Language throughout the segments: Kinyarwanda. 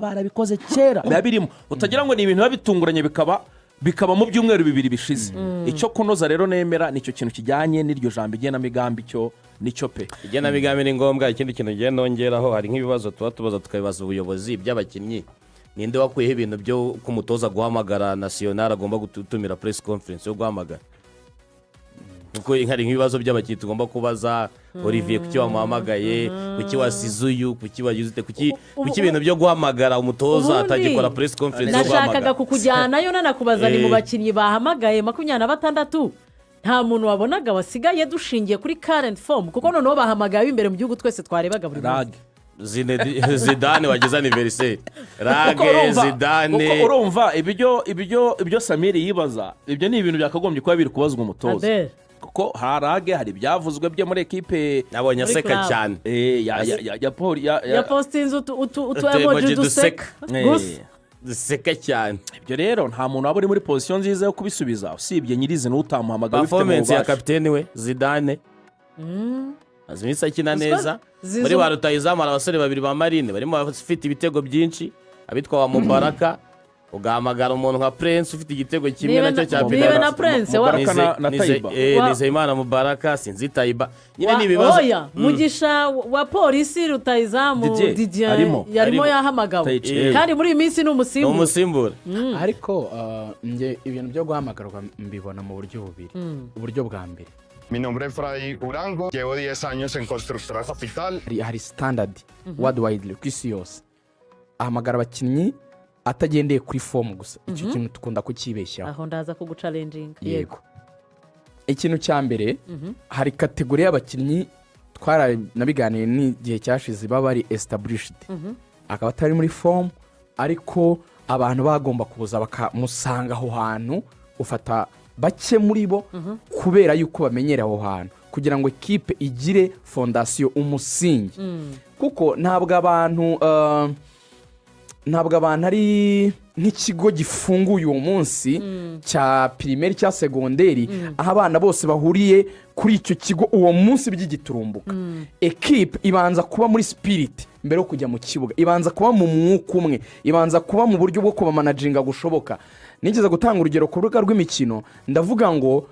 barabikoze kera biba birimo utagira ngo ni ibintu babitunguranye bikaba mu byumweru bibiri bishize icyo kunoza rero nemera nicyo kintu kijyanye n'iryo jambo igenamigambi cyo nicyo pe igenamigambi ni ngombwa. Ikindi kintu ngiye nongeraho hari nk'ibibazo tubaza tukabibaza ubuyobozi by'abakinnyi ninde wakuyeho ibintu byo kumutoza guhamagara national agomba gutumira press conference yo guhamagara kuko hari nk'ibibazo by'abakinnyi tugomba kubaza Olivier kuki wamuhamagaye kuki wasize uyu kuki wagize kuki ibintu byo guhamagara umutoza atagikora press conference yo guhamagara. Nashakaga kukujyanayo nanakubaza ni mu bakinnyi bahamagaye 26 nta muntu wabonaga wasigaye dushingiye kuri current form kuko noneho bahamagaye imbere mu gihugu twese twarebaga buri Lague Zidane wagize anniversaire Lague Zidane urumva ibyo Samiri yibaza ibyo ni ibintu byakagombye kuba biri kubazwa umutoza Adel kuko harage hari byavuzwe byo muri ekipe nabonye aseka cyane ya postinze utu emoji duseka gusa duseka cyane. Ibyo rero nta muntu waba uri muri position nziza yo kubisubiza usibye nyirizina utamuhamagara performance ya kapiteni we Zidane azimisa kina neza muri barutayizamara abasore babiri ba Marine barimo bafite ibitego byinshi abitwa wa Mubaraka ugahamagara umuntu nka Prince ufite igitego kimwe nacyo cya Niwe na Prince na Taiba Nizeyimana Mubaraka sinzi Taiba nyine ni ibibazo Mugisha wa polisi rutayizamu Didier yarimo yahamagawe kandi muri iyi minsi ni umusimbura ariko nge ibintu byo guhamagarwa mbibona mu buryo bubiri uburyo bwa mbere. Mi nombre es Fray Urango, llevo 10 años en Constructora Capital. Hari standard worldwide ku isi yose ahamagara abakinnyi atagendeye kuri form gusa icyo kintu tukunda kukibeshyaho aho ndaza kuguchallenging yego. Ikintu cya mbere hari kategori y'abakinnyi nabiganiye n'igihe cyashize baba ari established akaba atari muri form ariko abantu bagomba kuza bakamusanga aho hantu ufata bake muri bo kubera yuko bamenyera aho hantu kugira ngo ekipe igire fondation umusingi kuko ntabwo abantu ari nk'ikigo gifunguye uwo munsi cya primaire cya secondaire aho abana bose bahuriye kuri icyo kigo uwo munsi by'igiturumbuka. Ekipe ibanza kuba muri spirit mbere yo kujya mu kibuga ibanza kuba mu mwuka umwe ibanza kuba mu buryo bwo kuba managinga gushoboka. Nigeze gutanga urugero ku rubuga rw'imikino ndavuga ngo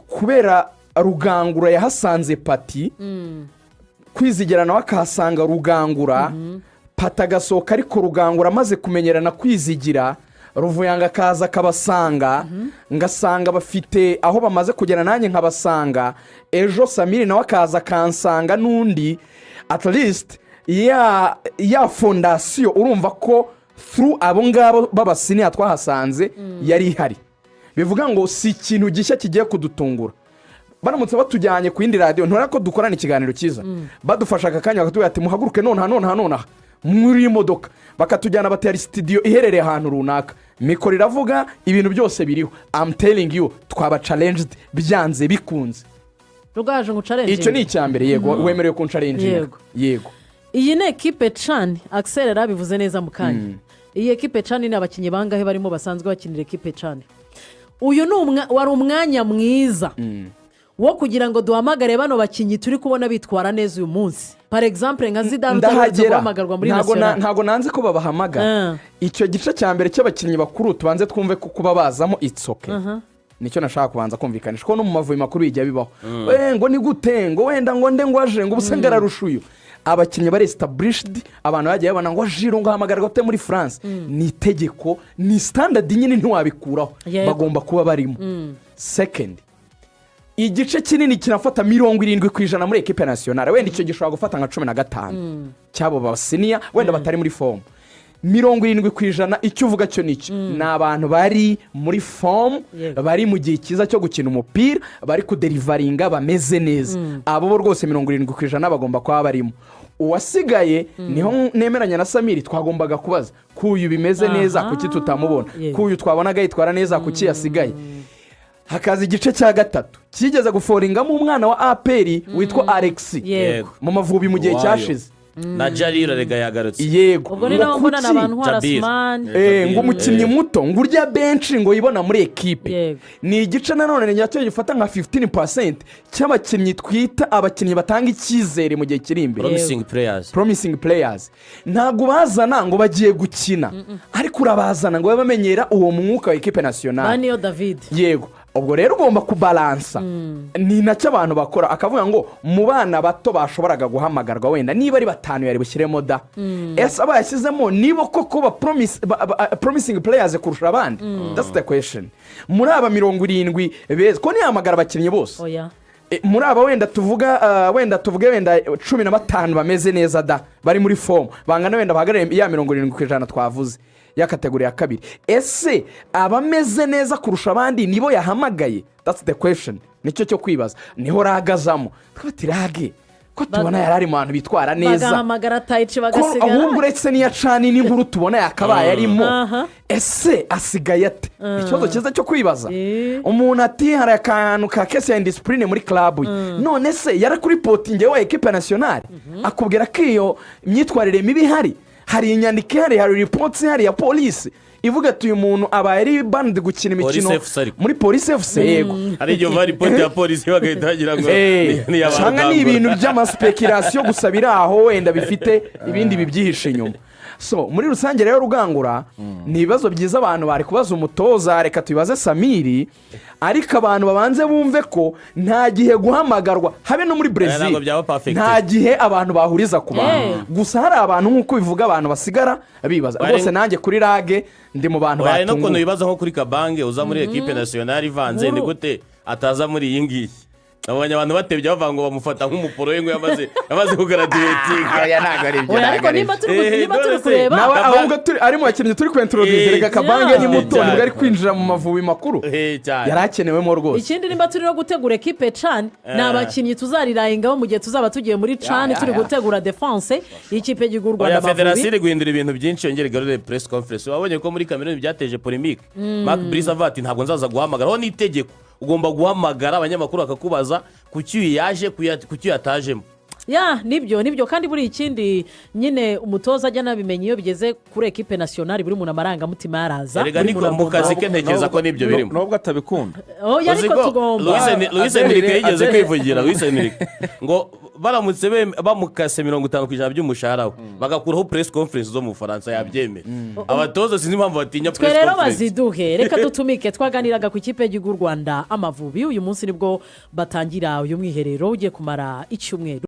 kubera Rugangura yahasanze Pati kwizigera nawe akahasanga Rugangura Patagasoka ariko Rugangura amaze kumenyerana kwizigira Ruvuyanga kaza kabasanga ngasanga bafite aho bamaze kugera nanjye nkabasanga ejo Samiri nawe akaza kansanga nundi at least ya fondation urumva ko through abo ngabo babasiniya twahasanze yari ihari bivuga ngo si ikintu gishya kigiye kudutungura. Baramutse batujyanye ku yindi radio ntora ko dukorana ikiganiro cyiza badufasha akanya bakatubwira ati muhaguruke none muri imodoka bakatujyana batera studio iherereye ahantu runaka mikoro iravuga ibintu byose biriho. I'm telling you twaba challenged byanze bikunze rugaje ngo challenge icyo ni icyambere yego wemerewe ku challenge yego. Iyi ne ekipe Chan Axel bivuze neza mu kanya iyi ekipe Chan ni abakinnyi bangahe barimo basanzwe bakinira ekipe Chan. Uyu wari umwanya mwiza wo kugira ngo duhamagare bano bakinnyi turi kubona bitwara neza uyu munsi. Par exemple nka Zidane utahamagarwa muri national ntago nanze ko babahamagara icyo gice cya mbere cy'abakinnyi bakuru tubanze twumve ko kuba bazamo it's okay nicyo nashaka kubanza kumvikanisha ko no mu mavubi makuru bijya bibaho ngo ni gute ngo wenda ngo nde ngo aje ngo ubusengara rushuyo abakinnyi bari established abantu bagiye babona ngo jiro ngo hamagarwa te muri France ni itegeko ni standard nyine ntiwabikuraho bagomba kuba barimo. Second igice kinini kinafata 70% muri ekipe nationale wenda icyo gishobora gufata nka 15 cyabo babasiniya wenda batari muri form 70% icyo uvuga cyo nicyo ni abantu bari muri form bari mu gihe cyiza cyo gukina umupira bari kuderivaringa bameze neza abo rwose 70% bagomba kuba barimo. Uwasigaye niho nemeranya na Samiri twagombaga kubaza kuyu bimeze neza kuki tutamubona kuyu twabonaga yitwara neza kuki yasigaye. Hakaza igice cya gatatu kigeze guforingamo umwana wa APR witwa Alex mu mavubi mu gihe cyashize na jarira rega yagarutse yego ubwo ni naho mbonana abantu nka Rasman ngo umukinnyi muto ngo urya benshi ngo yibona muri ekipe Yego. ni igice nanone nyacyo gifata nka 15% cy'abakinnyi twita abakinnyi batanga icyizere mu gihe kiri imbere promising players ntabwo bazana ngo bagiye gukina ariko urabazana ngo babe bamenyera uwo mwuka wa ekipe nationale Baniyo David yego ubwo rero ugomba kubalansa ni nacyo abantu bakora akavuga ngo mu bana bato bashoboraga guhamagarwa wenda niba ari 5 yari bushyiremo da ese aba yashyizemo niba koko ba promising players kurusha abandi that's the question muri aba 70 beza ko nihamagara abakinnyi bose oya muri aba wenda tuvuge wenda 15 bameze neza da bari muri form bangana wenda bahagarariye ya 70% twavuze ya kategori ya kabiri ese abameze neza kurusha abandi nibo yahamagaye that's the question nicyo cyo kwibaza niho ragazamo twati Lague ko tubona yarari mu bantu bitwara neza bagahamagara tayici bagasigara ahubwo uretse niya cani n'inkuru tubona yakabaye arimo ese asigaye ate ikibazo cyiza cyo kwibaza umuntu ati hari akantu ka kesi ya indisipurine muri club none se yarakuripotinge wa ekipe nationale akubwira ko iyo imyitwarire mibi ihari hari inyandiko ihari hari ripoti ihari ya polisi ivuga ati uyu muntu abaye ari bandi gukina imikino muri polisi FC yego hari igihe bari ripoti ya polisi bagahita bagira ngo cyangwa ni ibintu by'amaspekirasiyo gusa biri aho wenda bifite ibindi bibyihishe inyuma so muri rusange rero Rugangura ni ibibazo byiza abantu bari kubaza umutoza reka tubibaze Samiri ariko abantu babanze bumve ko nta gihe guhamagarwa habe no muri Brazil nta gihe abantu bahuriza ku bantu gusa hari abantu nk'uko bivuga abantu basigara bibaza rwose nanjye kuri Lague ndi mu bantu batunguye no kuno bibaza nko kuri Kabange uza muri ekipe nationale ivanze ni gute ataza muri iyi ngiyi abanya abantu batebye bavuga ngo bamufata nk'umuporo we ngo yamaze kugaradiwetinga aya ntago ari ibyo ariko niba turi kureba nawe ahubwo ari mu bakinnyi turi kwintroduce reka Kabange ni muto nibwo ari kwinjira mu Mavubi makuru yarakenewemo rwose ikindi niba turi no gutegura ekipe CHAN ni abakinnyi tuzarirahingaho mu gihe tuzaba tugiye muri CHAN turi gutegura defense y'ikipe y'u Rwanda Mavubi federasiyo iri guhindura ibintu byinshi yongera igarure press conference wabonye ko muri Cameroon byateje polemique Mark Brice avati ntabwo nzaza guhamagara ho n'itegeko ugomba guhamagara abanyamakuru bakakubaza kuki yaje kuki yatajemo nibyo kandi buri ikindi nyine umutoza ajya nabimenye iyo bigeze kuri ekipe nationale buri muntu amarangamutima yaraza erega niko mu kazi ke ntekereza ko nibyo birimo nubwo atabikunda ariko tugomba Louis Enrique yigeze kwivugira Louis Enrique ngo baramutse bamukase 50% by'umushahara we bagakuraho press conference zo mu Bufaransa yabyemera abatoza sinzi impamvu batinya press conference rero baziduhe reka dutumike twaganiraga ku ikipe y'u Rwanda Amavubi uyu munsi nibwo batangira uyu mwiherero ugiye kumara icyumweru